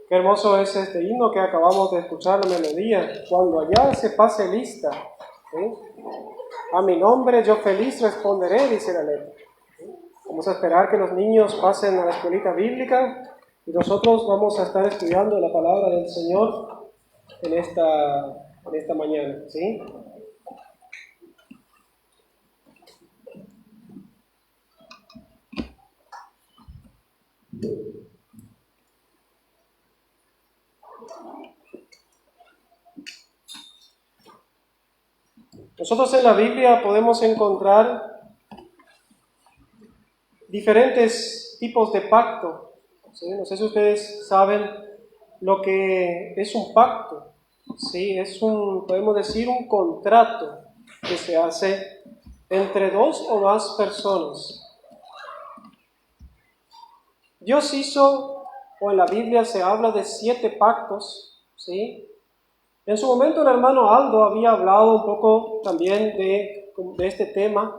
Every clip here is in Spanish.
Qué hermoso es este himno que acabamos de escuchar, la melodía. Cuando allá se pase lista, ¿sí? A mi nombre yo feliz responderé, dice la letra. Vamos a esperar que los niños pasen a la escuelita bíblica y nosotros vamos a estar estudiando la palabra del Señor en esta mañana, ¿sí? Nosotros en la Biblia podemos encontrar diferentes tipos de pacto, ¿sí? No sé si ustedes saben lo que es un pacto, ¿sí? Podemos decir, un contrato que se hace entre dos o más personas. Dios hizo, o en la Biblia se habla de 7 pactos, ¿sí? En su momento el hermano Aldo había hablado un poco también de este tema.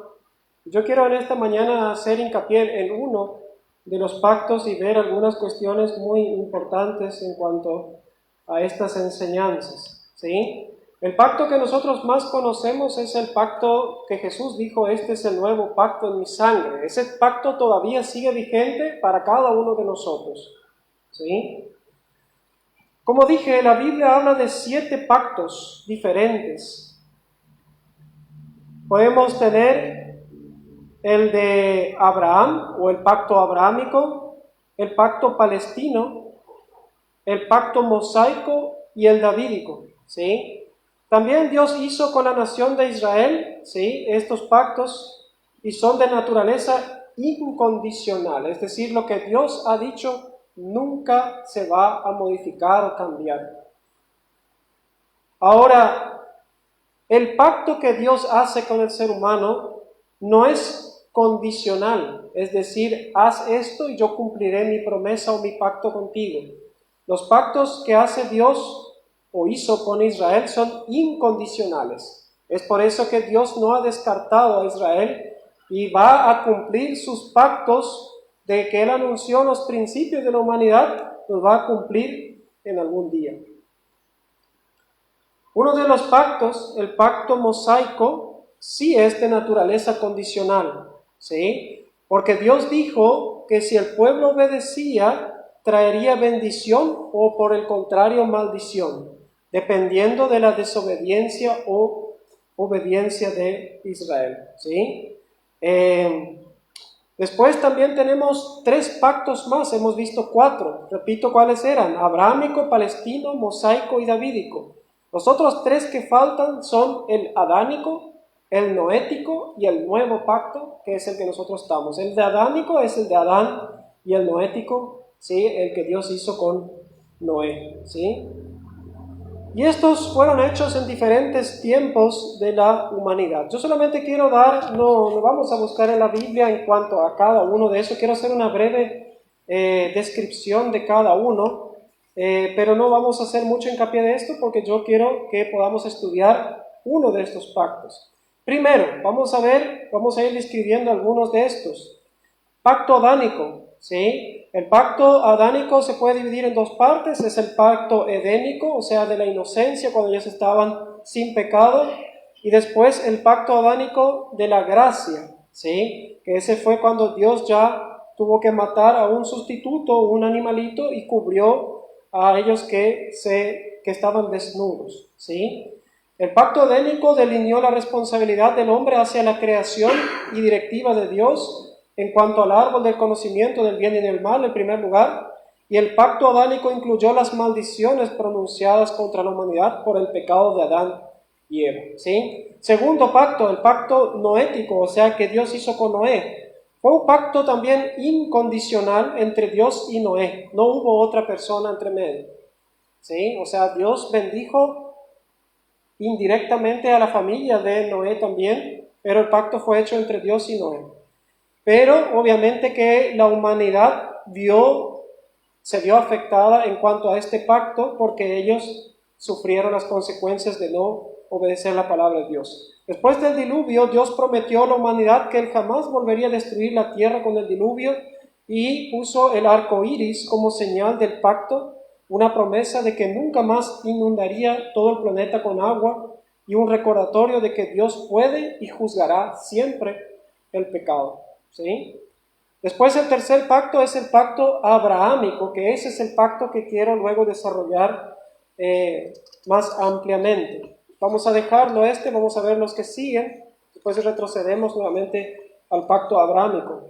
Yo quiero en esta mañana hacer hincapié en uno de los pactos y ver algunas cuestiones muy importantes en cuanto a estas enseñanzas, ¿sí? El pacto que nosotros más conocemos es el pacto que Jesús dijo: este es el nuevo pacto en mi sangre. Ese pacto todavía sigue vigente para cada uno de nosotros, ¿sí? Como dije, la Biblia habla de 7 pactos diferentes. Podemos tener el de Abraham o el pacto abrahámico, el pacto palestino, el pacto mosaico y el davídico, ¿sí? También Dios hizo con la nación de Israel, ¿sí?, estos pactos, y son de naturaleza incondicional, es decir, lo que Dios ha dicho nunca se va a modificar o cambiar. Ahora, el pacto que Dios hace con el ser humano no es condicional, es decir, haz esto y yo cumpliré mi promesa o mi pacto contigo. Los pactos que hace Dios o hizo con Israel son incondicionales. Es por eso que Dios no ha descartado a Israel y va a cumplir sus pactos de que Él anunció los principios de la humanidad, los va a cumplir en algún día. Uno de los pactos, el pacto mosaico, sí es de naturaleza condicional, ¿sí? Porque Dios dijo que si el pueblo obedecía, traería bendición o por el contrario maldición, dependiendo de la desobediencia o obediencia de Israel, ¿sí? Después también tenemos 3 pactos más, hemos visto 4, repito cuáles eran: abrahámico, palestino, mosaico y davídico. Los otros 3 que faltan son el adánico, el noético y el nuevo pacto, que es el que nosotros estamos. El de adánico es el de Adán y el noético, ¿sí?, el que Dios hizo con Noé, ¿sí? Y estos fueron hechos en diferentes tiempos de la humanidad. Yo solamente quiero no vamos a buscar en la Biblia en cuanto a cada uno de esos, quiero hacer una breve descripción de cada uno, pero no vamos a hacer mucho hincapié de esto porque yo quiero que podamos estudiar uno de estos pactos. Primero, vamos a ir describiendo algunos de estos. Pacto adánico, ¿sí? El pacto adánico se puede dividir en 2 partes. Es el pacto edénico, o sea, de la inocencia, cuando ellos estaban sin pecado, y después el pacto adánico de la gracia, ¿sí?, que ese fue cuando Dios ya tuvo que matar a un sustituto, un animalito, y cubrió a ellos que estaban desnudos, ¿sí? El pacto edénico delineó la responsabilidad del hombre hacia la creación y directiva de Dios en cuanto al árbol del conocimiento del bien y del mal, en primer lugar, y el pacto adánico incluyó las maldiciones pronunciadas contra la humanidad por el pecado de Adán y Eva, ¿sí? Segundo pacto, el pacto noético, o sea, que Dios hizo con Noé. Fue un pacto también incondicional entre Dios y Noé, no hubo otra persona entre medio, ¿sí? O sea, Dios bendijo indirectamente a la familia de Noé también, pero el pacto fue hecho entre Dios y Noé. Pero obviamente que la humanidad se vio afectada en cuanto a este pacto porque ellos sufrieron las consecuencias de no obedecer la palabra de Dios. Después del diluvio, Dios prometió a la humanidad que Él jamás volvería a destruir la tierra con el diluvio y puso el arco iris como señal del pacto una promesa de que nunca más inundaría todo el planeta con agua y un recordatorio de que Dios puede y juzgará siempre el pecado. ¿Sí? Después el tercer pacto es el pacto abrahámico, que ese es el pacto que quiero luego desarrollar más ampliamente. Vamos a dejarlo vamos a ver los que siguen, después retrocedemos nuevamente al pacto abrahámico.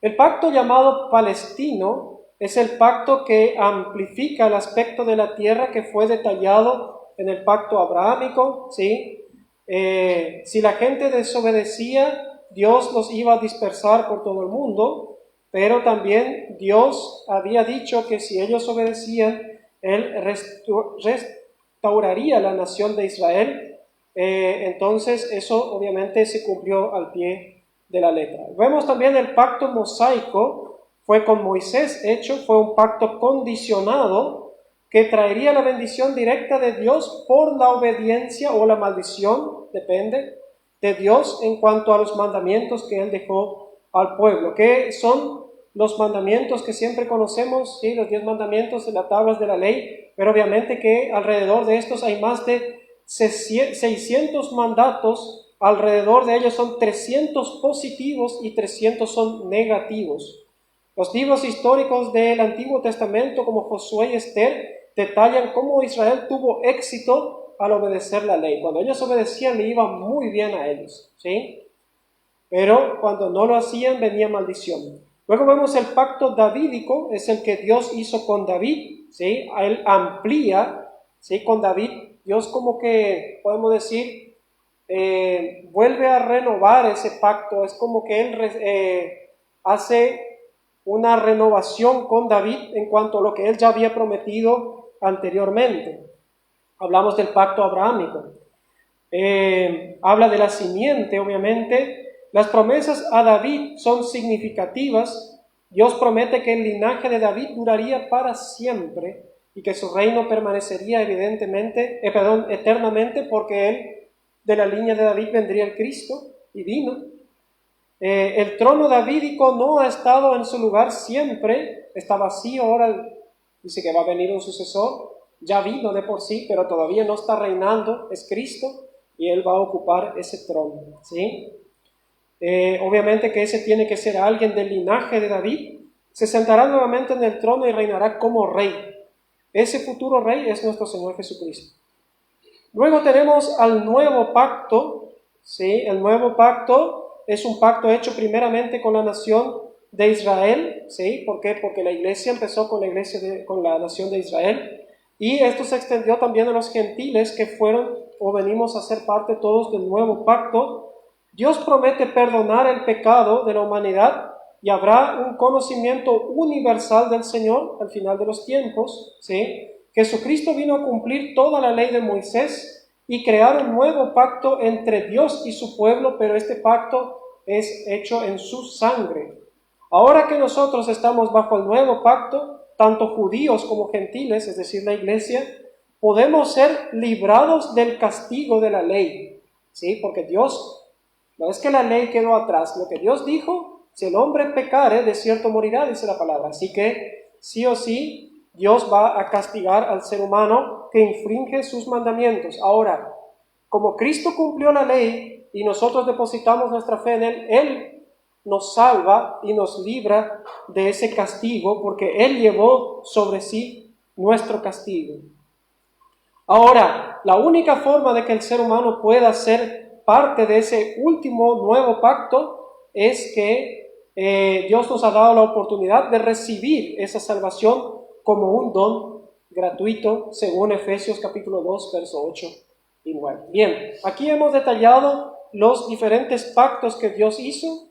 El pacto llamado palestino es el pacto que amplifica el aspecto de la tierra que fue detallado en el pacto abrahámico, ¿sí? Si la gente desobedecía, Dios los iba a dispersar por todo el mundo, pero también Dios había dicho que si ellos obedecían, Él restauraría la nación de Israel. Entonces eso obviamente se cumplió al pie de la letra. Vemos también el pacto mosaico, fue con Moisés hecho, fue un pacto condicionado que traería la bendición directa de Dios por la obediencia o la maldición, depende, de Dios en cuanto a los mandamientos que Él dejó al pueblo, que son los mandamientos que siempre conocemos, ¿sí? Los 10 mandamientos de las tablas de la ley, pero obviamente que alrededor de estos hay más de 600 mandatos, alrededor de ellos son 300 positivos y 300 son negativos. Los libros históricos del Antiguo Testamento, como Josué y Esther, detallan cómo Israel tuvo éxito al obedecer la ley. Cuando ellos obedecían, le iba muy bien a ellos, ¿sí? Pero cuando no lo hacían, venía maldición. Luego vemos el pacto davídico, es el que Dios hizo con David, ¿sí? Él amplía, ¿sí? Con David, Dios como que, podemos decir, vuelve a renovar ese pacto. Es como que Él hace una renovación con David en cuanto a lo que Él ya había prometido anteriormente. Hablamos del pacto abrahámico. Habla de la simiente, obviamente. Las promesas a David son significativas. Dios promete que el linaje de David duraría para siempre y que su reino permanecería eternamente, porque él, de la línea de David, vendría el Cristo y vino. El trono davídico no ha estado en su lugar siempre, está vacío, ahora dice que va a venir un sucesor, ya vino de por sí, pero todavía no está reinando, es Cristo, y Él va a ocupar ese trono, ¿sí? Obviamente que ese tiene que ser alguien del linaje de David, se sentará nuevamente en el trono y reinará como rey. Ese futuro rey es nuestro Señor Jesucristo. Luego tenemos al nuevo pacto, ¿sí? El nuevo pacto es un pacto hecho primeramente con la nación de Israel, ¿sí? ¿Por qué? Porque la iglesia empezó con la nación de Israel, y esto se extendió también a los gentiles que fueron o venimos a ser parte todos del nuevo pacto. Dios promete perdonar el pecado de la humanidad y habrá un conocimiento universal del Señor al final de los tiempos, ¿sí? Jesucristo vino a cumplir toda la ley de Moisés y crear un nuevo pacto entre Dios y su pueblo, pero este pacto es hecho en su sangre. Ahora que nosotros estamos bajo el nuevo pacto, tanto judíos como gentiles, es decir, la iglesia, podemos ser librados del castigo de la ley, ¿sí? Porque Dios, no es que la ley quedó atrás, lo que Dios dijo, si el hombre pecare, de cierto morirá, dice la palabra. Así que, sí o sí, Dios va a castigar al ser humano que infringe sus mandamientos. Ahora, como Cristo cumplió la ley y nosotros depositamos nuestra fe en Él, Él nos salva y nos libra de ese castigo, porque Él llevó sobre sí nuestro castigo. Ahora, la única forma de que el ser humano pueda ser parte de ese último nuevo pacto es que Dios nos ha dado la oportunidad de recibir esa salvación como un don gratuito, según Efesios capítulo 2, verso 8 y 9. Bien, aquí hemos detallado los diferentes pactos que Dios hizo,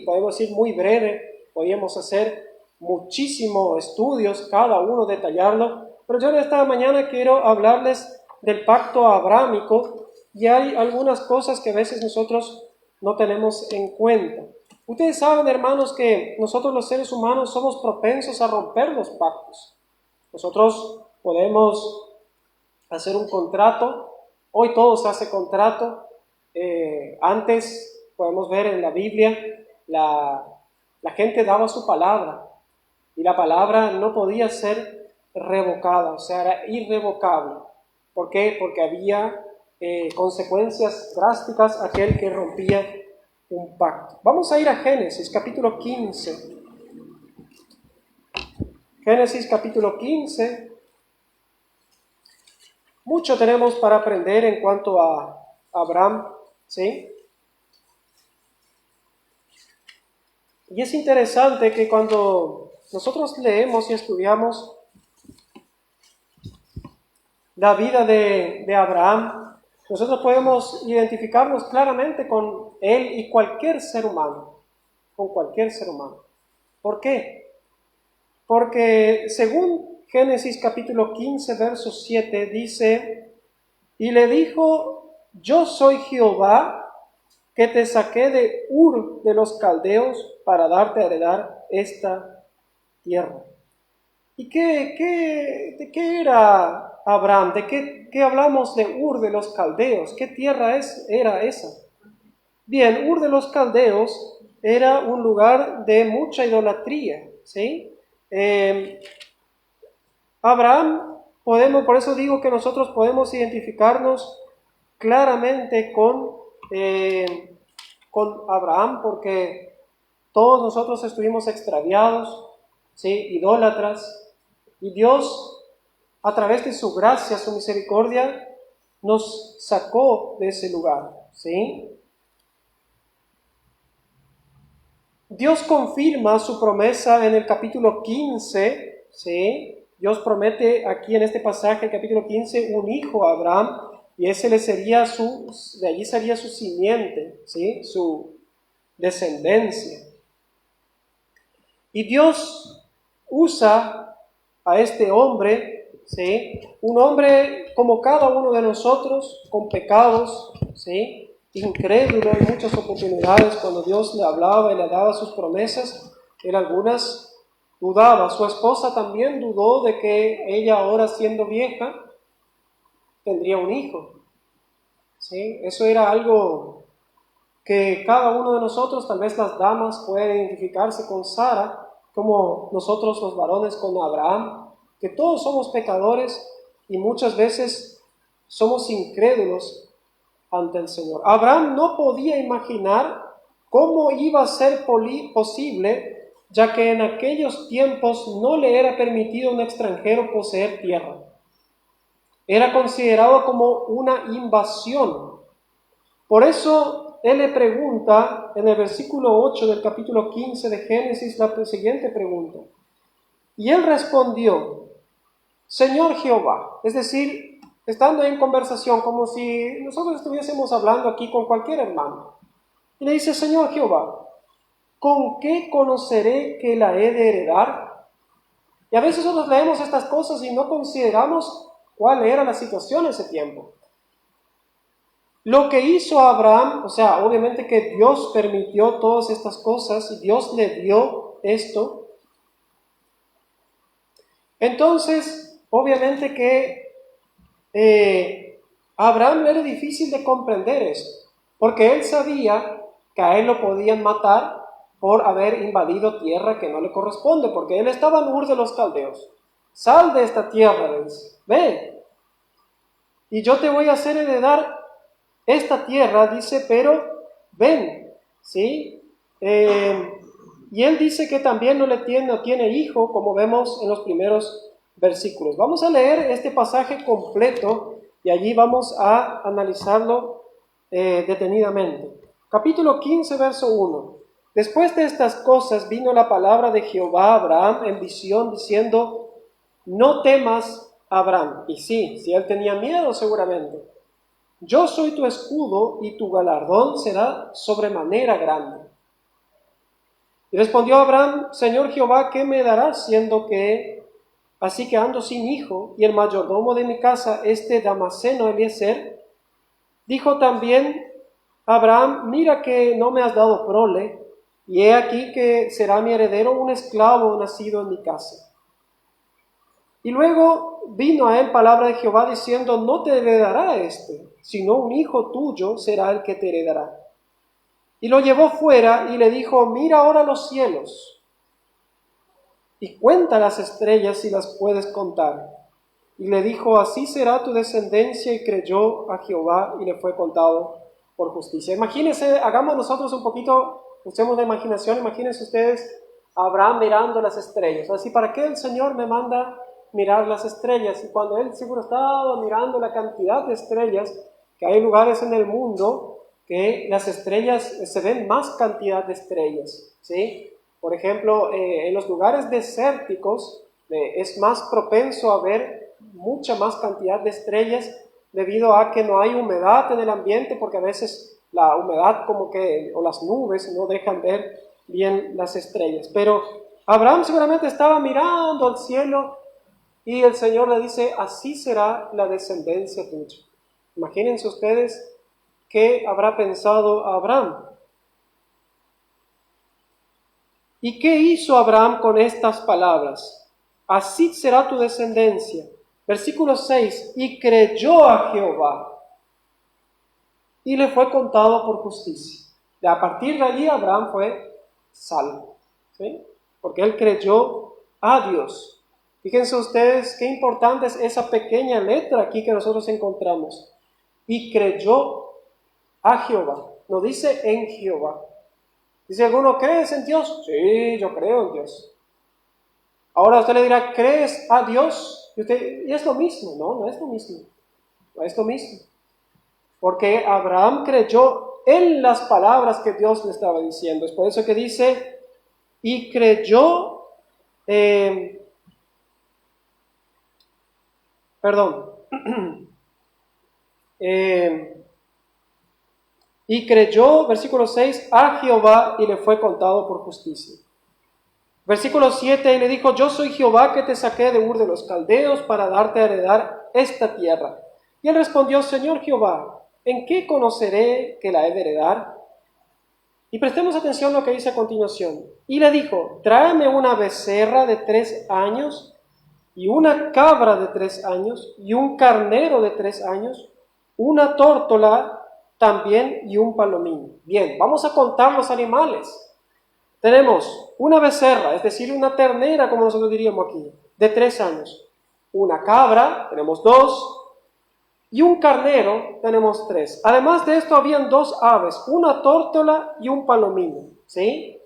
podemos decir muy breve, podríamos hacer muchísimos estudios, cada uno detallarlo, pero yo en esta mañana quiero hablarles del pacto abrahámico, y hay algunas cosas que a veces nosotros no tenemos en cuenta. Ustedes saben, hermanos, que nosotros los seres humanos somos propensos a romper los pactos. Nosotros podemos hacer un contrato, hoy todo se hace contrato. Antes podemos ver en la Biblia, la gente daba su palabra, y la palabra no podía ser revocada, o sea, era irrevocable. ¿Por qué? Porque había consecuencias drásticas a aquel que rompía un pacto. Vamos a ir a Génesis capítulo 15. Génesis capítulo 15. Mucho tenemos para aprender en cuanto a Abraham, ¿sí? Y es interesante que cuando nosotros leemos y estudiamos la vida de Abraham, nosotros podemos identificarnos claramente con él y cualquier ser humano, con cualquier ser humano. ¿Por qué? Porque según Génesis capítulo 15, verso 7, dice, y le dijo, yo soy Jehová, que te saqué de Ur de los Caldeos para darte a heredar esta tierra. ¿Y de qué era Abraham? ¿De qué hablamos de Ur de los Caldeos? ¿Qué tierra era esa? Bien, Ur de los Caldeos era un lugar de mucha idolatría, ¿sí? Abraham, por eso digo que nosotros podemos identificarnos claramente con Abraham, porque todos nosotros estuvimos extraviados, ¿sí? Idólatras, y Dios, a través de su gracia, su misericordia, nos sacó de ese lugar, ¿sí? Dios confirma su promesa en el capítulo 15, ¿sí? Dios promete aquí en este pasaje, el capítulo 15, un hijo a Abraham, y ese de allí sería su simiente, ¿sí? Su descendencia. Y Dios usa a este hombre, ¿sí? Un hombre como cada uno de nosotros, con pecados, ¿sí? Incrédulo en muchas oportunidades cuando Dios le hablaba y le daba sus promesas, en algunas dudaba. Su esposa también dudó de que ella ahora siendo vieja tendría un hijo, ¿sí? Eso era algo que cada uno de nosotros, tal vez las damas, pueden identificarse con Sara, como nosotros los varones con Abraham, que todos somos pecadores y muchas veces somos incrédulos ante el Señor. Abraham no podía imaginar cómo iba a ser posible, ya que en aquellos tiempos no le era permitido a un extranjero poseer tierra. Era considerado como una invasión. Por eso él le pregunta en el versículo 8 del capítulo 15 de Génesis la siguiente pregunta. Y él respondió, Señor Jehová, es decir, estando en conversación como si nosotros estuviésemos hablando aquí con cualquier hermano. Y le dice, Señor Jehová, ¿con qué conoceré que la he de heredar? Y a veces nosotros leemos estas cosas y no consideramos cuál era la situación en ese tiempo. Lo que hizo Abraham, o sea, obviamente que Dios permitió todas estas cosas y Dios le dio esto. Entonces, obviamente que a Abraham le era difícil de comprender esto, porque él sabía que a él lo podían matar por haber invadido tierra que no le corresponde, porque él estaba en Ur de los Caldeos. Sal de esta tierra, le dice, ven, y yo te voy a hacer heredar esta tierra, dice, pero ven, ¿sí? Y él dice que también no tiene hijo, como vemos en los primeros versículos. Vamos a leer este pasaje completo y allí vamos a analizarlo detenidamente. Capítulo 15, verso 1. Después de estas cosas vino la palabra de Jehová a Abraham en visión diciendo, no temas, Abraham. Y sí, si él tenía miedo seguramente. Yo soy tu escudo y tu galardón será sobremanera grande. Y respondió Abraham, Señor Jehová, ¿qué me darás siendo que así que ando sin hijo y el mayordomo de mi casa, este Damaseno Eliezer? Dijo también Abraham, mira que no me has dado prole, y he aquí que será mi heredero un esclavo nacido en mi casa. Y luego vino a él palabra de Jehová diciendo, no te heredará este, sino un hijo tuyo será el que te heredará. Y lo llevó fuera y le dijo, mira ahora los cielos, y cuenta las estrellas si las puedes contar. Y le dijo, así será tu descendencia, y creyó a Jehová y le fue contado por justicia. Imagínense, hagamos nosotros un poquito, usemos la imaginación, imagínense ustedes a Abraham mirando las estrellas. Así, ¿para qué el Señor me manda mirar las estrellas? Y cuando él seguro estaba mirando la cantidad de estrellas, que hay lugares en el mundo que las estrellas, se ven más cantidad de estrellas, ¿sí? Por ejemplo, en los lugares desérticos es más propenso a ver mucha más cantidad de estrellas debido a que no hay humedad en el ambiente, porque a veces la humedad o las nubes no dejan ver bien las estrellas. Pero Abraham seguramente estaba mirando al cielo y el Señor le dice, así será la descendencia tuya. Imagínense ustedes qué habrá pensado Abraham. ¿Y qué hizo Abraham con estas palabras? Así será tu descendencia. Versículo 6, y creyó a Jehová, y le fue contado por justicia. Y a partir de allí Abraham fue salvo, ¿sí? Porque él creyó a Dios. Fíjense ustedes qué importante es esa pequeña letra aquí que nosotros encontramos. Y creyó a Jehová. No dice en Jehová. Dice alguno, ¿crees en Dios? Sí, yo creo en Dios. Ahora usted le dirá, ¿crees a Dios? Y es lo mismo, no es lo mismo. No es lo mismo. Porque Abraham creyó en las palabras que Dios le estaba diciendo. Es por eso que dice, y creyó, y creyó, versículo 6, a Jehová y le fue contado por justicia. Versículo 7, y le dijo, yo soy Jehová que te saqué de Ur de los Caldeos para darte a heredar esta tierra. Y él respondió, Señor Jehová, ¿en qué conoceré que la he de heredar? Y prestemos atención a lo que dice a continuación. Y le dijo, tráeme una becerra de 3 años, y una cabra de 3 años, y un carnero de 3 años, una tórtola también y un palomín. Bien, vamos a contar los animales. Tenemos una becerra, es decir, una ternera, como nosotros diríamos aquí, de 3 años. Una cabra, tenemos 2, y un carnero, tenemos 3. Además de esto, habían 2 aves, una tórtola y un palomino, ¿sí?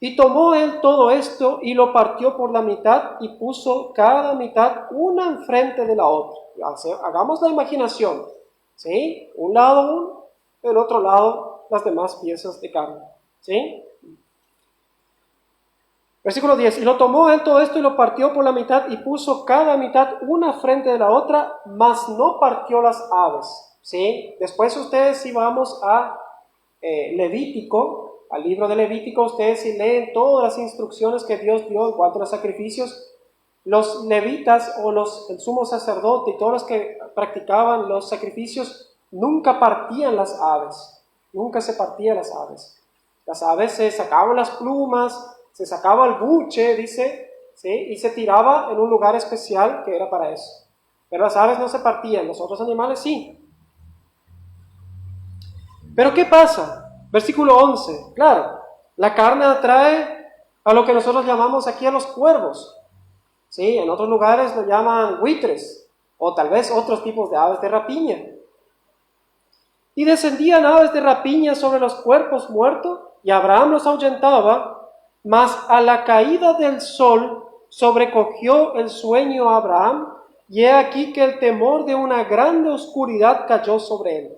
Y tomó él todo esto y lo partió por la mitad y puso cada mitad una enfrente de la otra. Hagamos la imaginación, ¿sí? Un lado uno, el otro lado las demás piezas de carne, ¿sí? Versículo 10, y lo tomó él todo esto y lo partió por la mitad y puso cada mitad una frente de la otra, mas no partió las aves, ¿sí? Después ustedes, si vamos a Levítico, al libro de Levítico, ustedes si leen todas las instrucciones que Dios dio en cuanto a los sacrificios, los levitas o el sumo sacerdote y todos los que practicaban los sacrificios nunca partían las aves, nunca se partían las aves. Las aves se sacaban las plumas, se sacaba el buche, dice, ¿sí? Y se tiraba en un lugar especial que era para eso. Pero las aves no se partían, los otros animales sí. Pero ¿qué pasa? Versículo 11, claro, la carne atrae a lo que nosotros llamamos aquí a los cuervos. ¿Sí? En otros lugares lo llaman buitres, o tal vez otros tipos de aves de rapiña. Y descendían aves de rapiña sobre los cuerpos muertos, y Abraham los ahuyentaba, mas a la caída del sol sobrecogió el sueño a Abraham, y he aquí que el temor de una grande oscuridad cayó sobre él.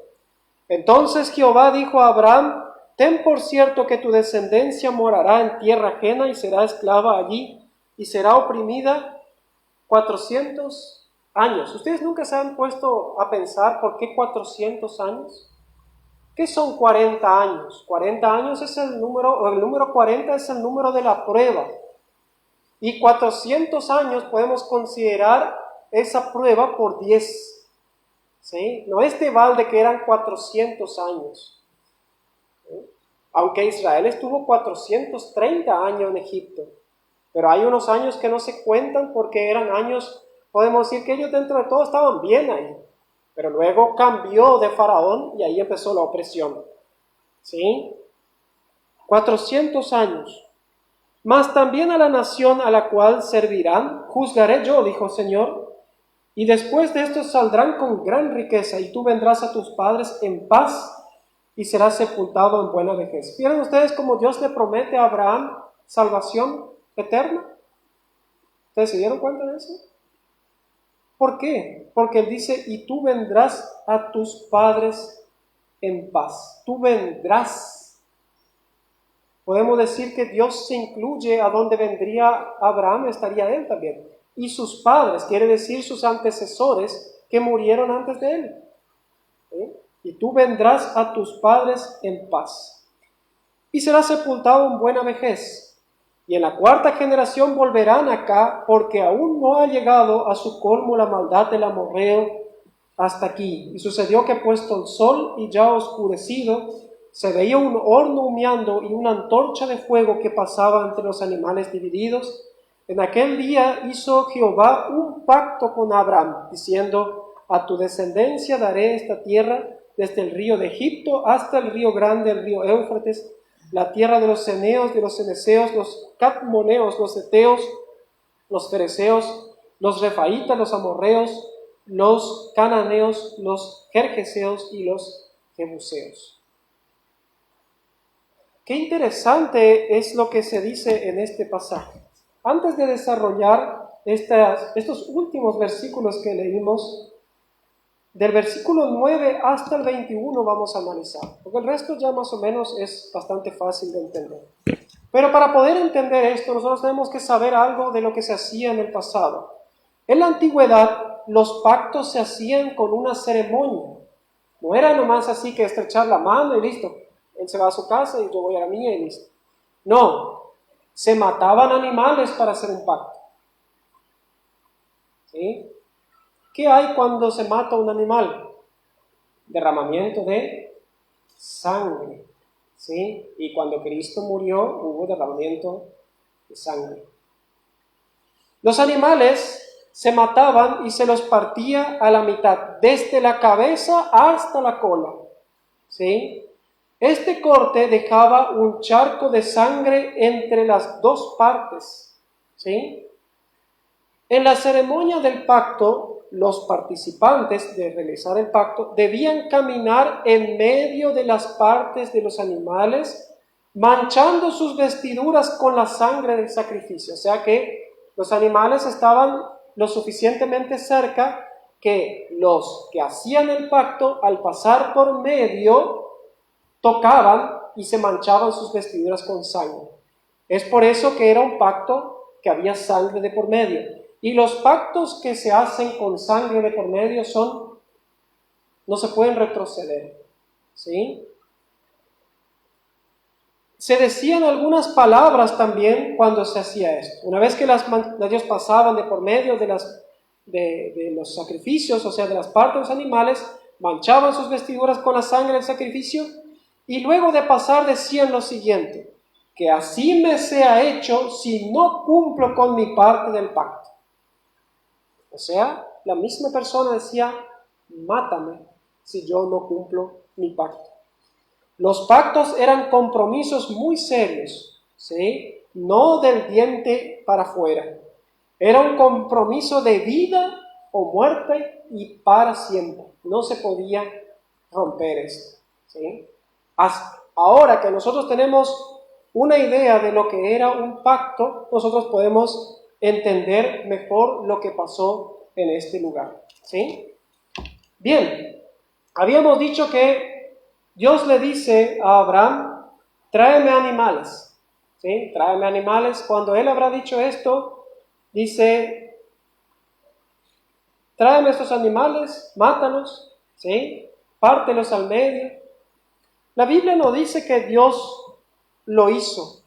Entonces Jehová dijo a Abraham, ten por cierto que tu descendencia morará en tierra ajena y será esclava allí, y será oprimida 400 años. ¿Ustedes nunca se han puesto a pensar por qué 400 años? ¿Qué son 40 años? 40 años es el número 40 es el número de la prueba. Y 400 años podemos considerar esa prueba por 10. ¿Sí? No es de balde que eran 400 años. ¿Sí? Aunque Israel estuvo 430 años en Egipto. Pero hay unos años que no se cuentan porque eran años, podemos decir que ellos dentro de todo estaban bien ahí. Pero luego cambió de Faraón y ahí empezó la opresión. ¿Sí? 400 años. mas también a la nación a la cual servirán, juzgaré yo, dijo el Señor, y después de esto saldrán con gran riqueza, y tú vendrás a tus padres en paz, y serás sepultado en buena vejez. ¿Vieron ustedes cómo Dios le promete a Abraham salvación eterna? ¿Ustedes se dieron cuenta de eso? ¿Por qué? Porque Él dice, y tú vendrás a tus padres en paz. Tú vendrás. Podemos decir que Dios se incluye a donde vendría Abraham, estaría él también. Y sus padres, quiere decir sus antecesores que murieron antes de él. ¿Sí? Y tú vendrás a tus padres en paz. Y serás sepultado en buena vejez. Y en la cuarta generación volverán acá, porque aún no ha llegado a su colmo la maldad del amorreo hasta aquí. Y sucedió que puesto el sol y ya oscurecido, se veía un horno humeando y una antorcha de fuego que pasaba entre los animales divididos. En aquel día hizo Jehová un pacto con Abraham, diciendo, a tu descendencia daré esta tierra, desde el río de Egipto hasta el río grande, el río Éufrates, la tierra de los ceneos, de los ceneseos, los cadmoneos, los eteos, los fereceos, los refaitas, los amorreos, los cananeos, los gergeseos y los jebuseos. Qué interesante es lo que se dice en este pasaje. Antes de desarrollar estos últimos versículos que leímos, del versículo 9 hasta el 21 vamos a analizar, porque el resto ya más o menos es bastante fácil de entender. Pero para poder entender esto, nosotros tenemos que saber algo de lo que se hacía en el pasado. En la antigüedad, los pactos se hacían con una ceremonia. No era nomás así que estrechar la mano y listo. Él se va a su casa y yo voy a la mía y listo. No, se mataban animales para hacer un pacto. ¿Sí? ¿Qué hay cuando se mata un animal? Derramamiento de sangre. ¿Sí? Y cuando Cristo murió, hubo derramamiento de sangre. Los animales se mataban y se los partía a la mitad, desde la cabeza hasta la cola. ¿Sí? Este corte dejaba un charco de sangre entre las dos partes. ¿Sí? En la ceremonia del pacto, los participantes de realizar el pacto debían caminar en medio de las partes de los animales, manchando sus vestiduras con la sangre del sacrificio. O sea que los animales estaban lo suficientemente cerca que los que hacían el pacto, al pasar por medio, tocaban y se manchaban sus vestiduras con sangre. Es por eso que era un pacto que había sangre de por medio. Y los pactos que se hacen con sangre de por medio no se pueden retroceder. ¿Sí? Se decían algunas palabras también cuando se hacía esto. Una vez que ellos pasaban de por medio de los sacrificios, o sea, de las partes de los animales, manchaban sus vestiduras con la sangre del sacrificio, y luego de pasar decían lo siguiente: que así me sea hecho si no cumplo con mi parte del pacto. O sea, la misma persona decía, mátame si yo no cumplo mi pacto. Los pactos eran compromisos muy serios, ¿sí? No del diente para afuera. Era un compromiso de vida o muerte y para siempre. No se podía romper esto, ¿sí? Ahora que nosotros tenemos una idea de lo que era un pacto, nosotros podemos entender mejor lo que pasó en este lugar, ¿sí? Bien, habíamos dicho que Dios le dice a Abraham, tráeme animales, ¿sí? Tráeme animales. Cuando él habrá dicho esto, dice, tráeme estos animales, mátalos, ¿sí? Pártelos al medio. La Biblia no dice que Dios lo hizo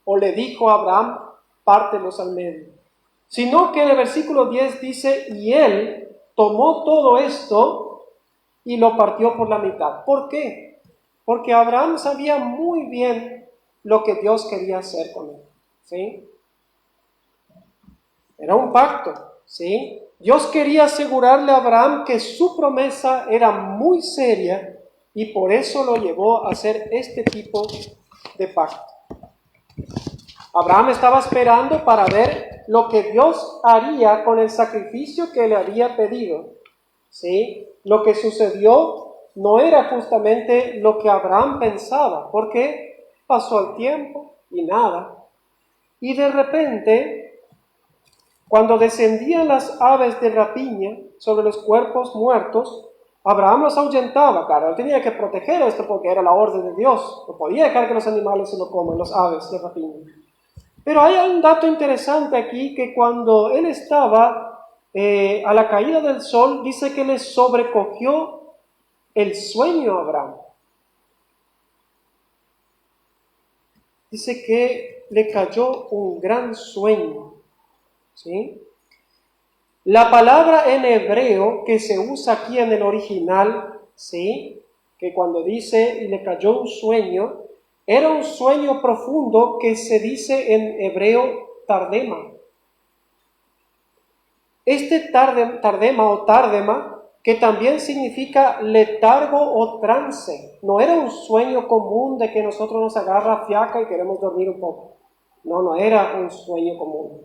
o le dijo a Abraham, pártelos al medio, sino que en el versículo 10 dice, y él tomó todo esto y lo partió por la mitad. ¿Por qué? Porque Abraham sabía muy bien lo que Dios quería hacer con él, ¿sí? Era un pacto, ¿sí? Dios quería asegurarle a Abraham que su promesa era muy seria y por eso lo llevó a hacer este tipo de pacto. Abraham estaba esperando para ver lo que Dios haría con el sacrificio que le había pedido. ¿Sí? Lo que sucedió no era justamente lo que Abraham pensaba, porque pasó el tiempo y nada. Y de repente, cuando descendían las aves de rapiña sobre los cuerpos muertos, Abraham los ahuyentaba. Claro, él tenía que proteger esto porque era la orden de Dios. No podía dejar que los animales se lo coman, los aves de rapiña. Pero hay un dato interesante aquí, que cuando él estaba a la caída del sol, dice que le sobrecogió el sueño a Abraham. Dice que le cayó un gran sueño. ¿Sí? La palabra en hebreo que se usa aquí en el original, ¿sí? Que cuando dice y le cayó un sueño, era un sueño profundo que se dice en hebreo tardema. Este tardema o tardema, que también significa letargo o trance, no era un sueño común de que nosotros nos agarra fiaca y queremos dormir un poco. No era un sueño común.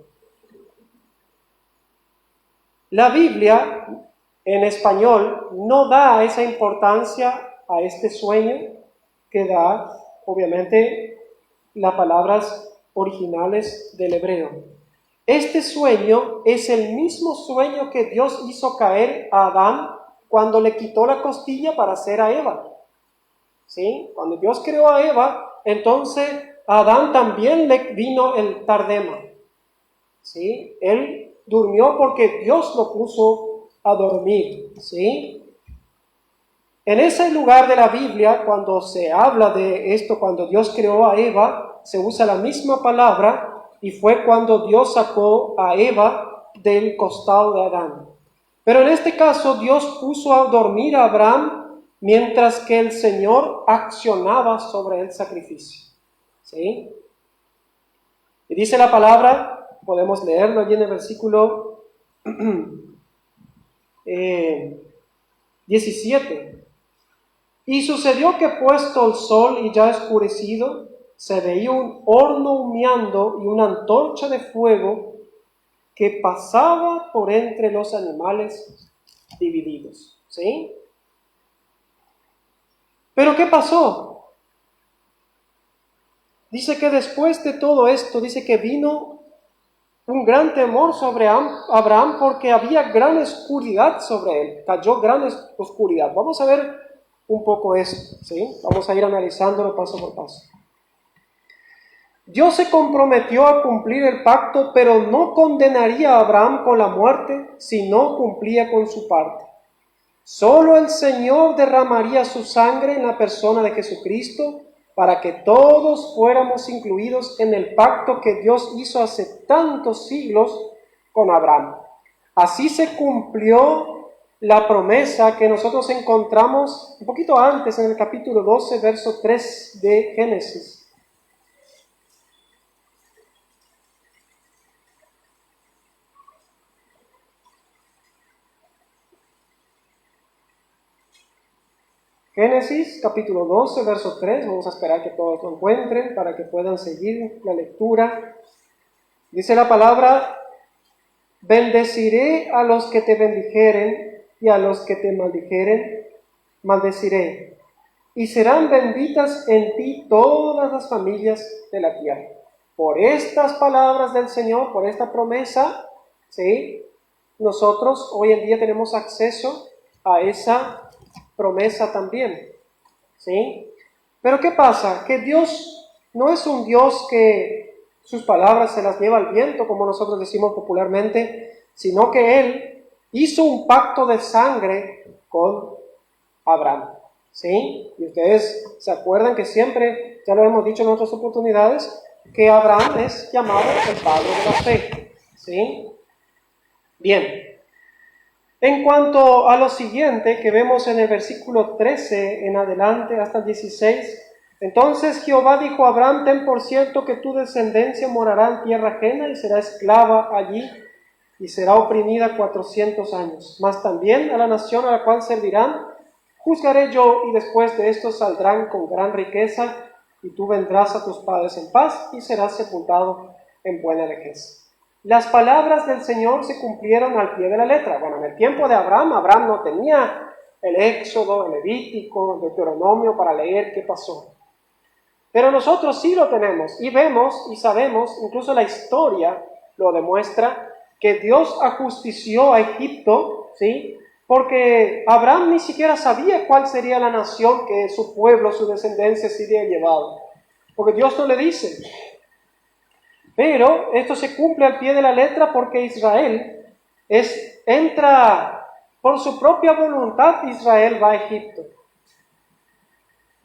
La Biblia en español no da esa importancia a este sueño que da, obviamente, las palabras originales del hebreo. Este sueño es el mismo sueño que Dios hizo caer a Adán cuando le quitó la costilla para hacer a Eva. ¿Sí? Cuando Dios creó a Eva, entonces a Adán también le vino el tardema. ¿Sí? Él durmió porque Dios lo puso a dormir. ¿Sí? En ese lugar de la Biblia, cuando se habla de esto, cuando Dios creó a Eva, se usa la misma palabra, y fue cuando Dios sacó a Eva del costado de Adán. Pero en este caso Dios puso a dormir a Abraham mientras que el Señor accionaba sobre el sacrificio. ¿Sí? Y dice la palabra, podemos leerlo allí en el versículo 17. Y sucedió que puesto el sol y ya oscurecido, se veía un horno humeando y una antorcha de fuego que pasaba por entre los animales divididos. ¿Sí? ¿Pero qué pasó? Dice que después de todo esto, dice que vino un gran temor sobre Abraham porque había gran oscuridad sobre él. Cayó gran oscuridad. Vamos a ver un poco esto, ¿sí? Vamos a ir analizándolo paso por paso. Dios se comprometió a cumplir el pacto, pero no condenaría a Abraham con la muerte si no cumplía con su parte. Solo el Señor derramaría su sangre en la persona de Jesucristo para que todos fuéramos incluidos en el pacto que Dios hizo hace tantos siglos con Abraham. Así se cumplió la promesa que nosotros encontramos un poquito antes en el capítulo 12, verso 3 de Génesis. Génesis capítulo 12, verso 3, vamos a esperar que todos lo encuentren para que puedan seguir la lectura. Dice la palabra: bendeciré a los que te bendijeren y a los que te maldijeren, maldeciré. Y serán benditas en ti todas las familias de la tierra. Por estas palabras del Señor, por esta promesa, ¿sí? Nosotros hoy en día tenemos acceso a esa promesa también, ¿sí? Pero ¿qué pasa? Que Dios no es un Dios que sus palabras se las lleva al viento, como nosotros decimos popularmente, sino que Él hizo un pacto de sangre con Abraham, ¿sí? Y ustedes se acuerdan que siempre, ya lo hemos dicho en otras oportunidades, que Abraham es llamado el padre de la fe, ¿sí? Bien. En cuanto a lo siguiente que vemos en el versículo 13 en adelante hasta el 16, entonces Jehová dijo a Abraham: ten por cierto que tu descendencia morará en tierra ajena y será esclava allí y será oprimida 400 años. Mas también a la nación a la cual servirán juzgaré yo, y después de esto saldrán con gran riqueza, y tú vendrás a tus padres en paz y serás sepultado en buena vejez. Las palabras del Señor se cumplieron al pie de la letra. Bueno, en el tiempo de Abraham, Abraham no tenía el Éxodo, el Levítico, el Deuteronomio para leer qué pasó. Pero nosotros sí lo tenemos y vemos y sabemos, incluso la historia lo demuestra, que Dios ajustició a Egipto, ¿sí? Porque Abraham ni siquiera sabía cuál sería la nación que su pueblo, su descendencia sería llevado. Porque Dios no le dice. Pero esto se cumple al pie de la letra porque Israel entra por su propia voluntad, Israel va a Egipto.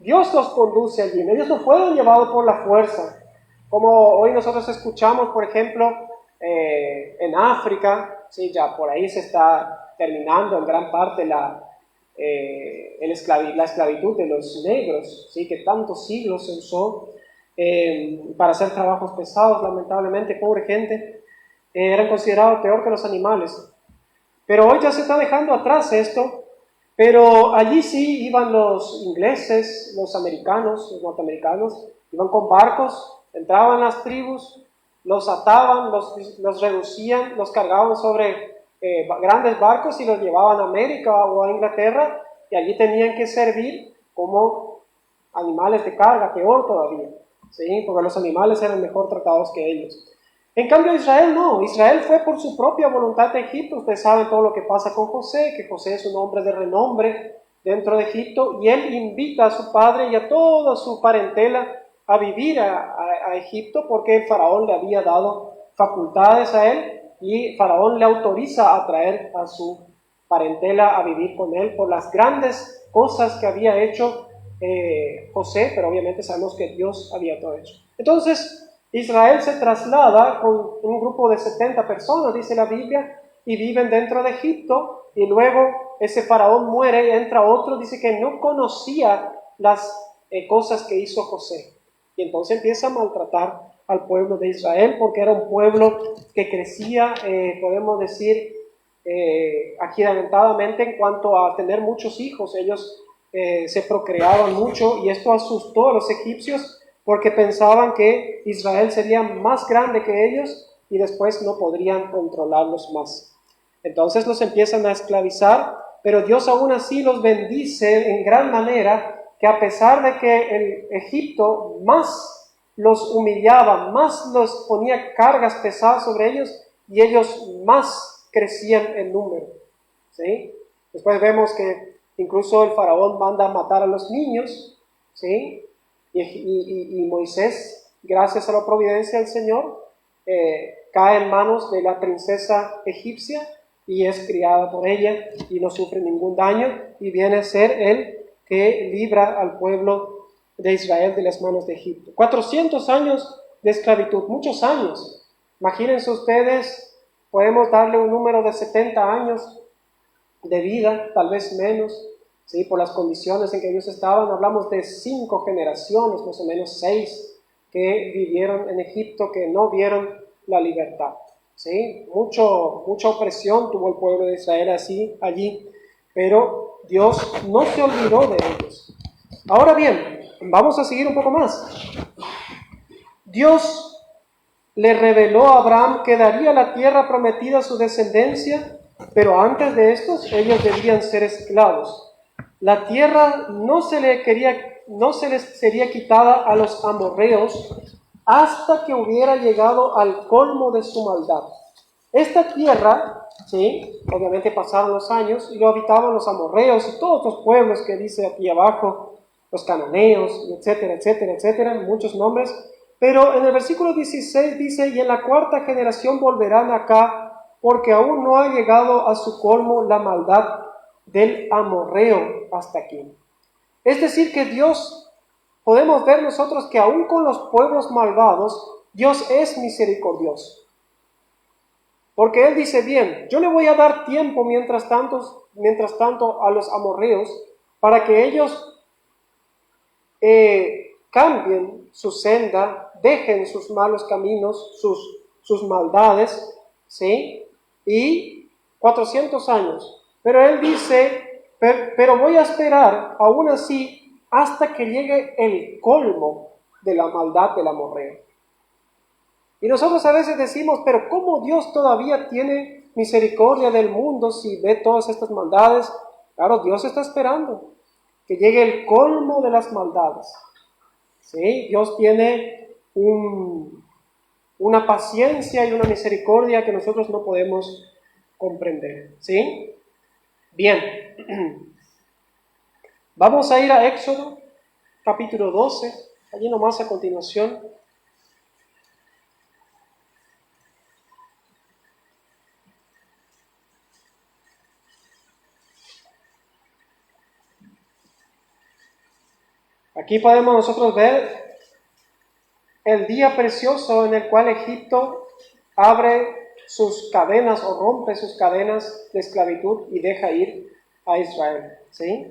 Dios los conduce allí, ellos no fueron llevados por la fuerza, como hoy nosotros escuchamos, por ejemplo, en África, ¿sí? Ya por ahí se está terminando en gran parte la esclavitud de los negros, ¿sí? Que tantos siglos se usó para hacer trabajos pesados, lamentablemente, pobre gente, eran considerados peor que los animales. Pero hoy ya se está dejando atrás esto. Pero allí sí iban los ingleses, los americanos, los norteamericanos, iban con barcos, entraban las tribus, los ataban, los reducían, los cargaban sobre grandes barcos y los llevaban a América o a Inglaterra, y allí tenían que servir como animales de carga, peor todavía, ¿sí? Porque los animales eran mejor tratados que ellos. En cambio Israel no, Israel fue por su propia voluntad de Egipto. Ustedes saben todo lo que pasa con José, que José es un hombre de renombre dentro de Egipto, y él invita a su padre y a toda su parentela a vivir a Egipto, porque el faraón le había dado facultades a él, y faraón le autoriza a traer a su parentela a vivir con él por las grandes cosas que había hecho José, pero obviamente sabemos que Dios había todo hecho. Entonces, Israel se traslada con un grupo de 70 personas, dice la Biblia, y viven dentro de Egipto, y luego ese faraón muere y entra otro, dice que no conocía las cosas que hizo José. Y entonces empieza a maltratar al pueblo de Israel, porque era un pueblo que crecía, podemos decir, agigantadamente en cuanto a tener muchos hijos. Ellos se procreaban mucho, y esto asustó a los egipcios, porque pensaban que Israel sería más grande que ellos y después no podrían controlarlos más. Entonces los empiezan a esclavizar, pero Dios aún así los bendice en gran manera, que a pesar de que el Egipto más los humillaba, más los ponía cargas pesadas sobre ellos, y ellos más crecían en número, ¿sí? Después vemos que incluso el faraón manda a matar a los niños, ¿sí? Y Moisés, gracias a la providencia del Señor, cae en manos de la princesa egipcia y es criada por ella y no sufre ningún daño, y viene a ser él que libra al pueblo de Israel de las manos de Egipto. 400 años de esclavitud, muchos años. Imagínense ustedes, podemos darle un número de 70 años de vida, tal vez menos, ¿sí? Por las condiciones en que ellos estaban. Hablamos de 5 generaciones, más o menos 6, que vivieron en Egipto, que no vieron la libertad, ¿sí? Mucha opresión tuvo el pueblo de Israel allí, pero Dios no se olvidó de ellos. Ahora bien, vamos a seguir un poco más. Dios le reveló a Abraham que daría la tierra prometida a su descendencia, pero antes de estos ellos debían ser esclavos. La tierra no se les sería quitada a los amorreos hasta que hubiera llegado al colmo de su maldad. Esta tierra, sí, obviamente pasaron los años y lo habitaban los amorreos y todos los pueblos que dice aquí abajo, los cananeos, etcétera, etcétera, etcétera, muchos nombres. Pero en el versículo 16 dice: y en la 4ª generación volverán acá, porque aún no ha llegado a su colmo la maldad del amorreo hasta aquí. Es decir, que Dios, podemos ver nosotros que aún con los pueblos malvados, Dios es misericordioso. Porque Él dice: bien, yo le voy a dar tiempo mientras tanto a los amorreos, para que ellos cambien su senda, dejen sus malos caminos, sus maldades, ¿sí? Y 400 años. Pero Él dice: pero voy a esperar aún así hasta que llegue el colmo de la maldad del amorreo. Y nosotros a veces decimos, pero ¿cómo Dios todavía tiene misericordia del mundo si ve todas estas maldades? Claro, Dios está esperando que llegue el colmo de las maldades. ¿Sí? Dios tiene una paciencia y una misericordia que nosotros no podemos comprender. ¿Sí? Bien. Vamos a ir a Éxodo, capítulo 12, allí nomás a continuación. Aquí podemos nosotros ver el día precioso en el cual Egipto abre sus cadenas o rompe sus cadenas de esclavitud y deja ir a Israel. ¿Sí?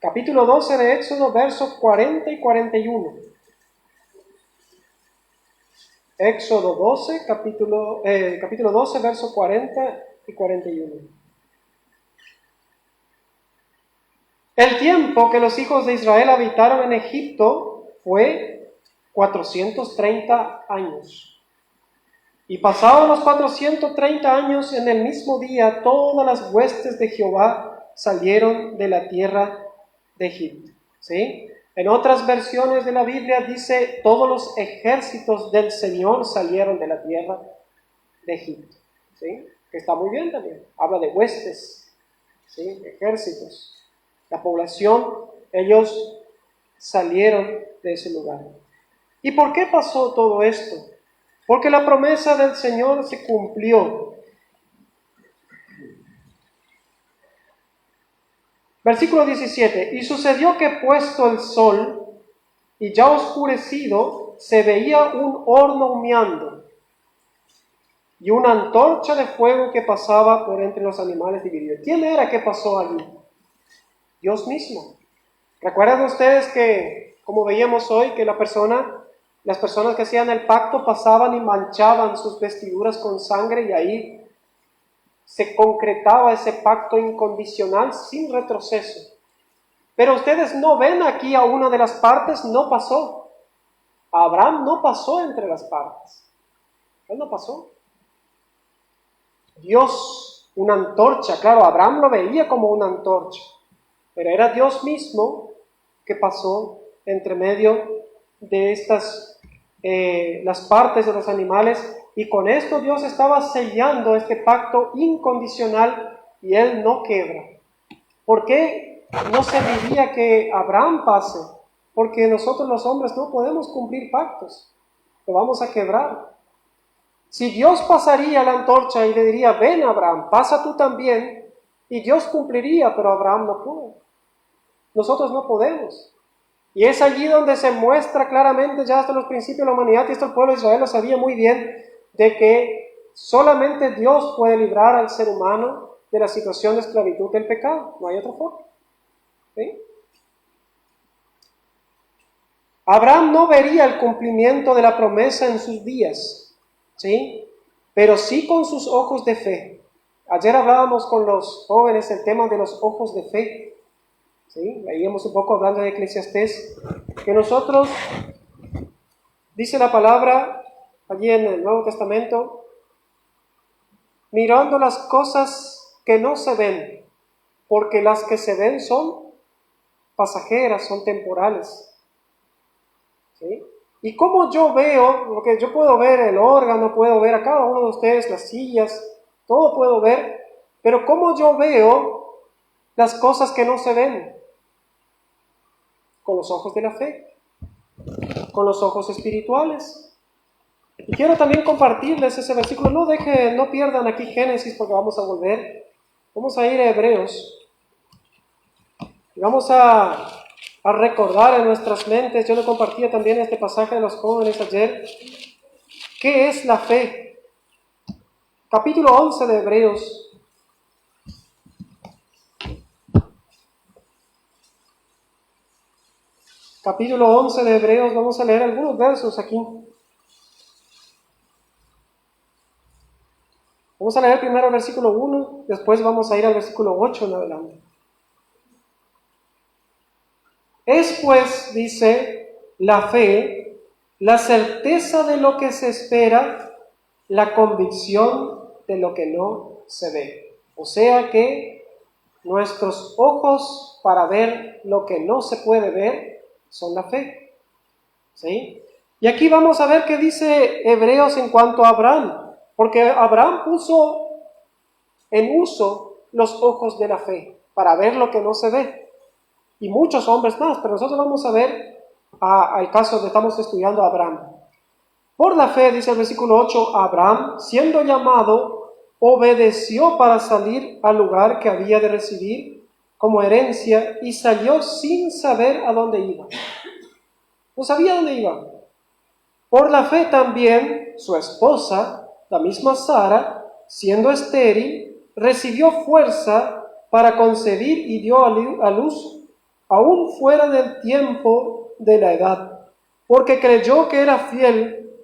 Capítulo 12 de Éxodo, versos 40 y 41. Éxodo 12, capítulo 12, versos 40 y 41. El tiempo que los hijos de Israel habitaron en Egipto fue 430 años. Y pasados los 430 años, en el mismo día, todas las huestes de Jehová salieron de la tierra de Egipto. ¿Sí? En otras versiones de la Biblia dice, todos los ejércitos del Señor salieron de la tierra de Egipto. ¿Sí? Que está muy bien también. Habla de huestes, ¿sí? Ejércitos. La población, ellos salieron de ese lugar. ¿Y por qué pasó todo esto? Porque la promesa del Señor se cumplió. Versículo 17. Y sucedió que puesto el sol y ya oscurecido, se veía un horno humeando y una antorcha de fuego que pasaba por entre los animales divididos. ¿Quién era que pasó allí? Dios mismo. ¿Recuerdan ustedes que, como veíamos hoy, que las personas que hacían el pacto pasaban y manchaban sus vestiduras con sangre y ahí se concretaba ese pacto incondicional sin retroceso? Pero ustedes no ven aquí a una de las partes, no pasó. Abraham no pasó entre las partes. Él no pasó. Dios, una antorcha, claro, Abraham lo veía como una antorcha, pero era Dios mismo que pasó entre medio de las partes de los animales, y con esto Dios estaba sellando este pacto incondicional y Él no quebra. ¿Por qué no se diría que Abraham pase? Porque nosotros los hombres no podemos cumplir pactos, lo vamos a quebrar. Si Dios pasaría la antorcha y le diría, ven Abraham, pasa tú también, y Dios cumpliría, pero Abraham no pudo. Nosotros no podemos. Y es allí donde se muestra claramente ya hasta los principios de la humanidad, y esto el pueblo de Israel lo sabía muy bien, de que solamente Dios puede librar al ser humano de la situación de esclavitud del pecado. No hay otra forma. ¿Sí? Abraham no vería el cumplimiento de la promesa en sus días, ¿sí? Pero sí con sus ojos de fe. Ayer hablábamos con los jóvenes el tema de los ojos de fe. ¿Sí? Veíamos un poco hablando de Eclesiastés, que nosotros, dice la palabra allí en el Nuevo Testamento, mirando las cosas que no se ven, porque las que se ven son pasajeras, son temporales. ¿Sí? Y como yo veo, lo que yo puedo ver el órgano, puedo ver a cada uno de ustedes las sillas, todo puedo ver, pero como yo veo las cosas que no se ven, con los ojos de la fe, con los ojos espirituales. Y quiero también compartirles ese versículo. No pierdan aquí Génesis, porque vamos a volver. Vamos a ir a Hebreos. Y vamos a recordar en nuestras mentes. Yo le compartía también este pasaje de los jóvenes ayer. ¿Qué es la fe? Capítulo 11 de Hebreos. Capítulo 11 de Hebreos. Vamos a leer algunos versos aquí. Vamos a leer primero el versículo 1, después vamos a ir al versículo 8 en adelante. Es pues, dice, la fe, la certeza de lo que se espera, la convicción de lo que no se ve. O sea que nuestros ojos para ver lo que no se puede ver son la fe. ¿Sí? Y aquí vamos a ver qué dice Hebreos en cuanto a Abraham, porque Abraham puso en uso los ojos de la fe para ver lo que no se ve. Y muchos hombres más, pero nosotros vamos a ver al caso que estamos estudiando a Abraham. Por la fe, dice el versículo 8, Abraham, siendo llamado, obedeció para salir al lugar que había de recibir como herencia y salió sin saber a dónde iba. No sabía dónde iba. Por la fe también, su esposa, la misma Sara, siendo estéril, recibió fuerza para concebir y dio a luz aún fuera del tiempo de la edad, porque creyó que era fiel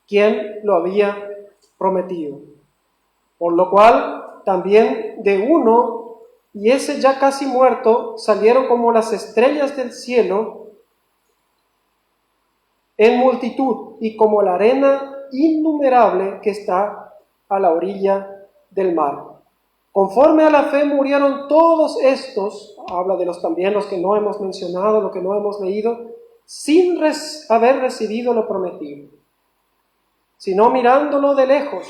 quien lo había prometido. Por lo cual también de uno, y ese ya casi muerto, salieron como las estrellas del cielo en multitud y como la arena innumerable que está a la orilla del mar. Conforme a la fe murieron todos estos, habla de también los que no hemos mencionado, lo que no hemos leído, sin haber recibido lo prometido, sino mirándolo de lejos,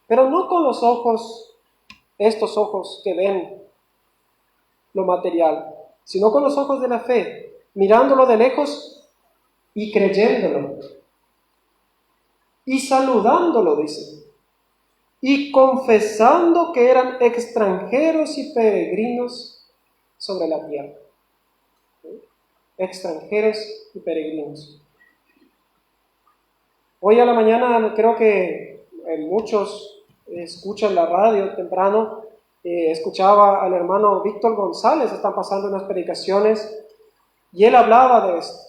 pero no con los ojos, estos ojos que ven lo material, sino con los ojos de la fe, mirándolo de lejos y creyéndolo, y saludándolo, dice, y confesando que eran extranjeros y peregrinos sobre la tierra. Extranjeros y peregrinos. Hoy a la mañana creo que muchos escuchan la radio temprano. Escuchaba al hermano Víctor González, están pasando unas predicaciones, y él hablaba de esto,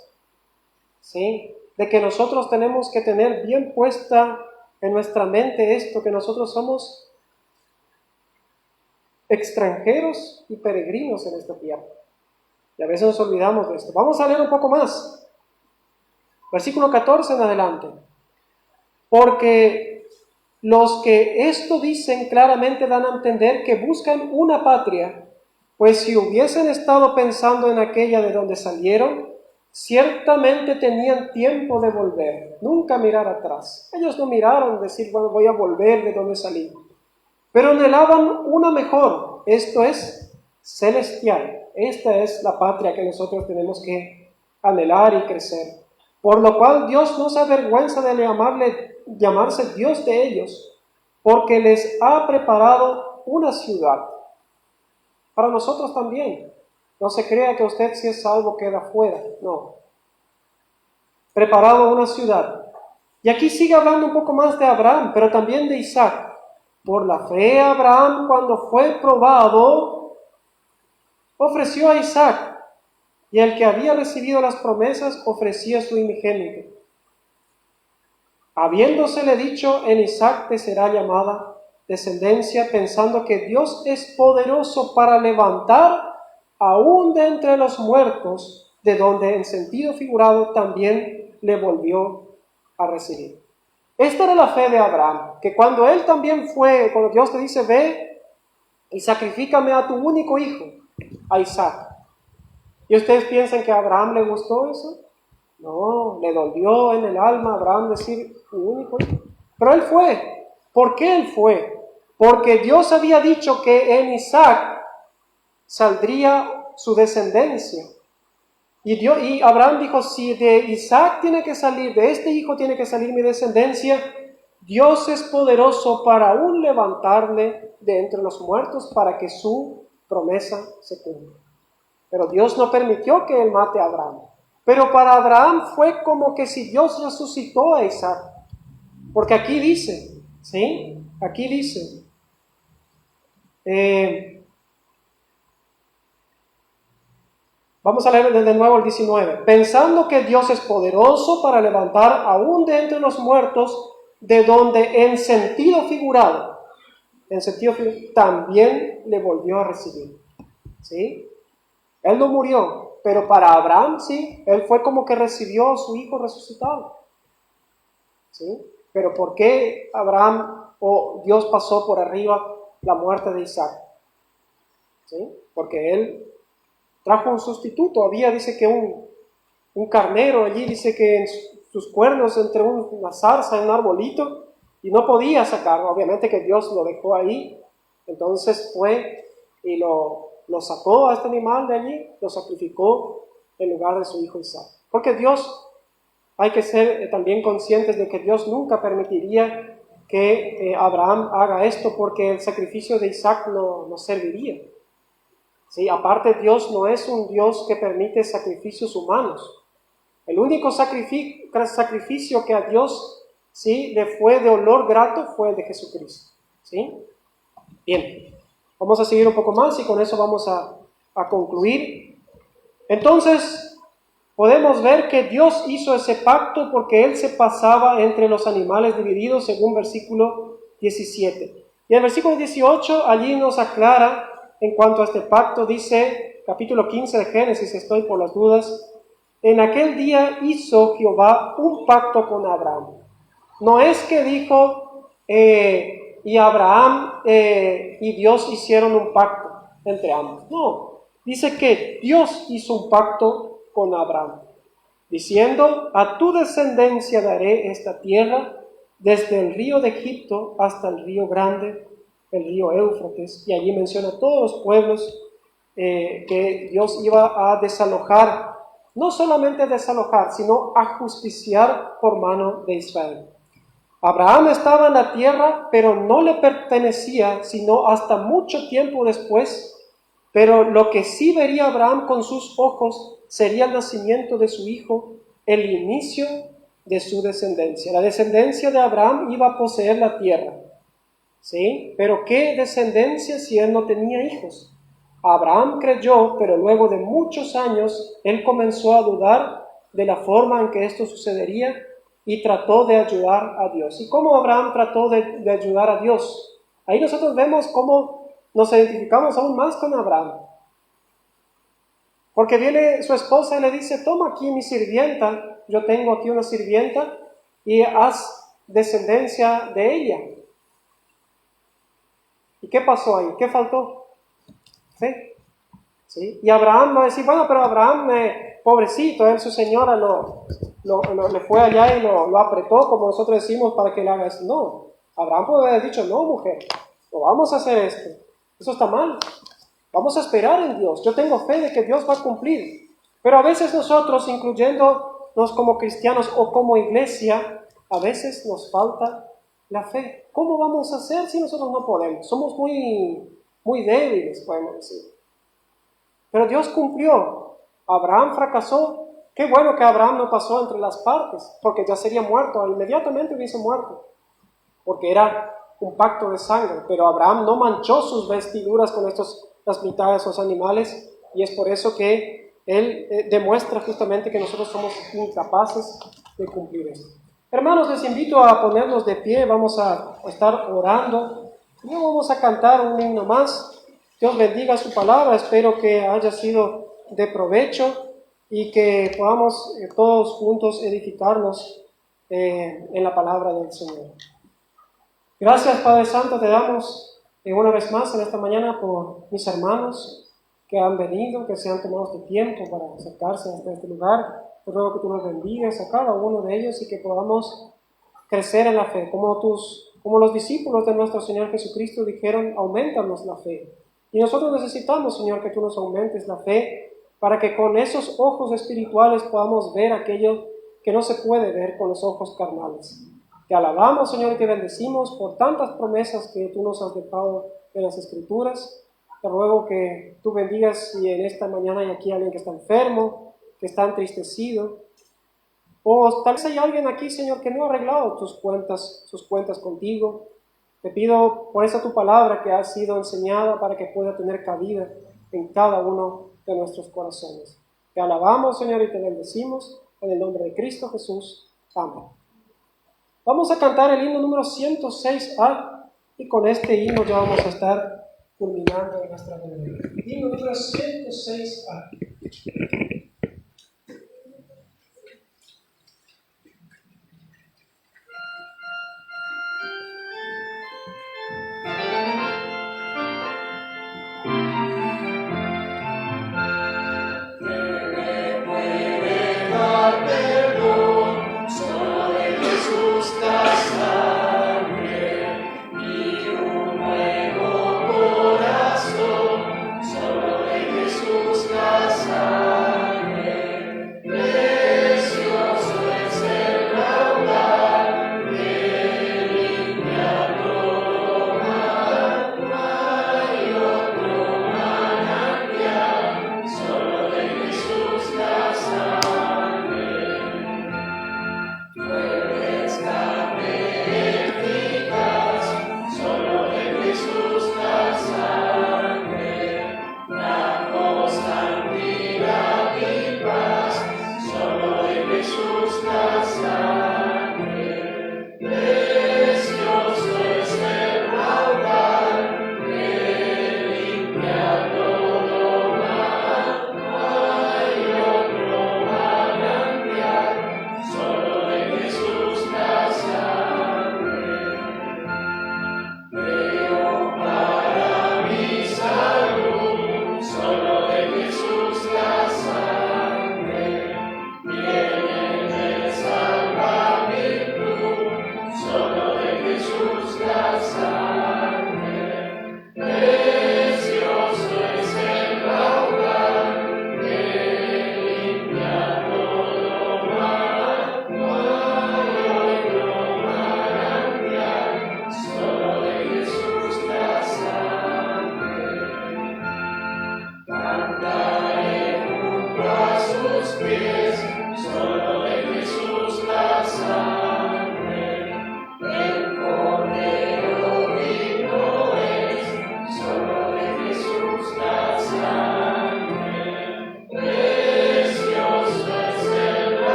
¿sí? De que nosotros tenemos que tener bien puesta en nuestra mente esto, que nosotros somos extranjeros y peregrinos en esta tierra. Y a veces nos olvidamos de esto. Vamos a leer un poco más. Versículo 14 en adelante. Porque los que esto dicen claramente dan a entender que buscan una patria, pues si hubiesen estado pensando en aquella de donde salieron, ciertamente tenían tiempo de volver, nunca mirar atrás. Ellos no miraron decir, bueno, voy a volver de donde salí, pero anhelaban una mejor, esto es celestial. Esta es la patria que nosotros tenemos que anhelar y crecer. Por lo cual Dios no se avergüenza de llamarse Dios de ellos, porque les ha preparado una ciudad. Para nosotros también. No se crea que usted, si es salvo, queda fuera. No. Preparado una ciudad. Y aquí sigue hablando un poco más de Abraham, pero también de Isaac. Por la fe Abraham, cuando fue probado, ofreció a Isaac, y el que había recibido las promesas ofrecía su unigénito. Habiéndosele dicho, en Isaac te será llamada descendencia, pensando que Dios es poderoso para levantar aún de entre los muertos, de donde en sentido figurado también le volvió a recibir. Esta era la fe de Abraham, que cuando él también cuando Dios te dice, ve y sacrifícame a tu único hijo, a Isaac. ¿Y ustedes piensan que a Abraham le gustó eso? No, le dolió en el alma a Abraham decir, tu único hijo. Pero él fue. ¿Por qué él fue? Porque Dios había dicho que en Isaac saldría su descendencia. Y Abraham dijo, si de Isaac tiene que salir, de este hijo tiene que salir mi descendencia, Dios es poderoso para aún levantarle de entre los muertos para que su promesa se cumpla. Pero Dios no permitió que él mate a Abraham. Pero para Abraham fue como que si Dios resucitó a Isaac. Porque aquí dice, ¿sí? Aquí dice, vamos a leer de nuevo el 19. Pensando que Dios es poderoso para levantar aún de entre los muertos, de donde en sentido figurado, también le volvió a recibir. ¿Sí? Él no murió, pero para Abraham sí, él fue como que recibió a su hijo resucitado. ¿sí? Pero ¿por qué Abraham o Dios pasó por arriba la muerte de Isaac? ¿Sí? Porque él trajo un sustituto. Había, dice que un carnero allí, dice que en sus cuernos entre una zarza en un arbolito, y no podía sacarlo. Obviamente que Dios lo dejó ahí. Entonces fue y lo sacó a este animal de allí, lo sacrificó en lugar de su hijo Isaac. Porque Dios, hay que ser también conscientes de que Dios nunca permitiría que Abraham haga esto, porque el sacrificio de Isaac no serviría. ¿Sí? Aparte, Dios no es un Dios que permite sacrificios humanos. El único sacrificio que a Dios, ¿sí?, le fue de olor grato fue el de Jesucristo. ¿Sí? Bien, vamos a seguir un poco más y con eso vamos a concluir. Entonces, podemos ver que Dios hizo ese pacto porque Él se pasaba entre los animales divididos, según versículo 17. Y el versículo 18 allí nos aclara en cuanto a este pacto. Dice, capítulo 15 de Génesis, estoy por las dudas: en aquel día hizo Jehová un pacto con Abraham. No es que dijo, y Abraham y Dios hicieron un pacto entre ambos. No, dice que Dios hizo un pacto con Abraham, diciendo: a tu descendencia daré esta tierra, desde el río de Egipto hasta el río grande, el río Éufrates. Y allí menciona todos los pueblos que Dios iba a desalojar, no solamente desalojar, sino a justiciar por mano de Israel. Abraham estaba en la tierra, pero no le pertenecía sino hasta mucho tiempo después. Pero lo que sí vería Abraham con sus ojos sería el nacimiento de su hijo, el inicio de su descendencia. La descendencia de Abraham iba a poseer la tierra, ¿sí? Pero ¿qué descendencia si él no tenía hijos? Abraham creyó, pero luego de muchos años él comenzó a dudar de la forma en que esto sucedería y trató de ayudar a Dios. ¿Y cómo Abraham trató de ayudar a Dios? Ahí nosotros vemos cómo nos identificamos aún más con Abraham. Porque viene su esposa y le dice: toma aquí mi sirvienta, yo tengo aquí una sirvienta, y haz descendencia de ella. ¿Y qué pasó ahí? ¿Qué faltó? Fe. ¿Sí? Y Abraham va a decir: bueno, pero Abraham, pobrecito, él, su señora le fue allá y lo apretó, como nosotros decimos, para que le haga esto. No, Abraham puede haber dicho: no, mujer, no vamos a hacer esto, eso está mal, vamos a esperar en Dios, yo tengo fe de que Dios va a cumplir. Pero a veces nosotros, incluyéndonos como cristianos o como iglesia, a veces nos falta la fe. ¿Cómo vamos a hacer si nosotros no podemos? Somos muy débiles, podemos decir. Pero Dios cumplió. Abraham fracasó. Qué bueno que Abraham no pasó entre las partes, porque ya sería muerto, inmediatamente hubiese muerto, porque era un pacto de sangre. Pero Abraham no manchó sus vestiduras con las mitades de los animales, y es por eso que él demuestra justamente que nosotros somos incapaces de cumplir esto. Hermanos, les invito a ponernos de pie, vamos a estar orando, y luego vamos a cantar un himno más. Dios bendiga su palabra, espero que haya sido de provecho y que podamos todos juntos edificarnos en la palabra del Señor. Gracias, Padre Santo, te damos una vez más en esta mañana por mis hermanos que han venido, que se han tomado este tiempo para acercarse hasta este lugar. Te ruego que tú nos bendigas a cada uno de ellos y que podamos crecer en la fe, como los discípulos de nuestro Señor Jesucristo dijeron: aumentanos la fe. Y nosotros necesitamos, Señor, que tú nos aumentes la fe para que con esos ojos espirituales podamos ver aquello que no se puede ver con los ojos carnales. Te alabamos, Señor, y te bendecimos por tantas promesas que tú nos has dejado en las Escrituras. Te ruego que tú bendigas si en esta mañana hay aquí alguien que está enfermo, que está entristecido, o tal vez hay alguien aquí, Señor, que no ha arreglado sus cuentas contigo. Te pido por esa tu palabra que ha sido enseñada para que pueda tener cabida en cada uno de nuestros corazones. Te alabamos, Señor, y te bendecimos en el nombre de Cristo Jesús. Amén. Vamos a cantar el himno número 106A y con este himno ya vamos a estar culminando nuestra reunión. Himno número 106A. pies, solo